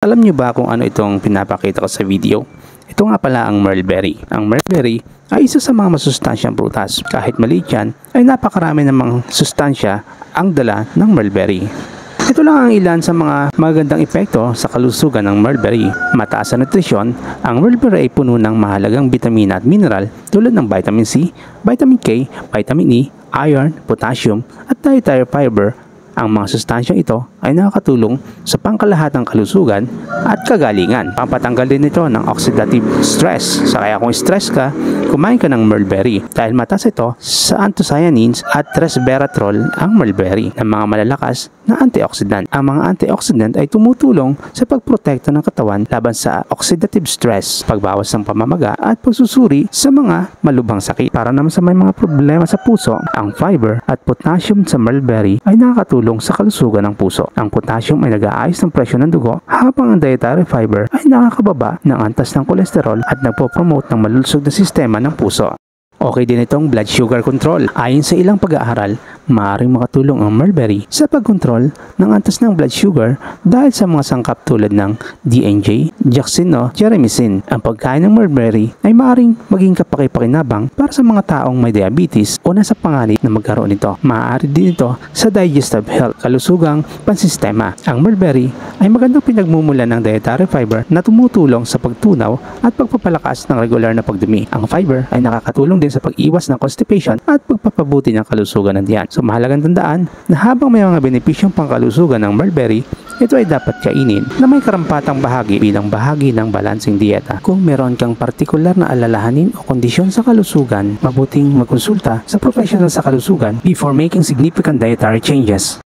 Alam niyo ba kung ano itong pinapakita ko sa video? Ito nga pala ang mulberry. Ang mulberry ay isa sa mga masustansyang prutas. Kahit maliit yan, ay napakarami namang sustansya ang dala ng mulberry. Ito lang ang ilan sa mga magandang epekto sa kalusugan ng mulberry. Mataas sa nutrisyon, ang mulberry ay puno ng mahalagang bitamina at mineral tulad ng vitamin C, vitamin K, vitamin E, iron, potassium at dietary fiber. Ang mga sustansyang ito ay nakakatulong sa pangkalahatang kalusugan at kagalingan. Pampatanggal din ito ng oxidative stress. Sa kaya kung stress ka, kumain ka ng mulberry dahil mataas ito sa anthocyanins at resveratrol ang mulberry ng mga malalakas na antioxidant. Ang mga antioxidant ay tumutulong sa pagprotekta ng katawan laban sa oxidative stress, pagbawas ng pamamaga at pagsusuri sa mga malubhang sakit. Para naman sa may mga problema sa puso, ang fiber at potassium sa mulberry ay nakakatulong sa kalusugan ng puso. Ang potassium ay nag-aayos ng presyon ng dugo habang ang dietary fiber ay nakakababa ng antas ng kolesterol at nagpo-promote ng malusog na sistema ng puso. Okay din itong blood sugar control. Ayon sa ilang pag-aaral, maaaring makatulong ang mulberry sa pagkontrol ng antas ng blood sugar dahil sa mga sangkap tulad ng DNJ, dioxinogeramisin. Ang pagkain ng mulberry ay maaaring maging kapaki-pakinabang para sa mga taong may diabetes o nasa panganib na magkaroon nito. Maaari din ito sa digestive health, kalusugang pansistema. Ang mulberry ay magandang pinagmumulan ng dietary fiber na tumutulong sa pagtunaw at pagpapalakas ng regular na pagdumi. Ang fiber ay nakakatulong din sa pag-iwas ng constipation at pagpapabuti ng kalusugan ng tiyan. So mahalagang tandaan na habang may mga benepisyong pangkalusugan ng mulberry, ito ay dapat kainin na may karampatang bahagi bilang bahagi ng balancing dieta. Kung meron kang partikular na alalahanin o kondisyon sa kalusugan, mabuting magkonsulta sa professional sa kalusugan before making significant dietary changes.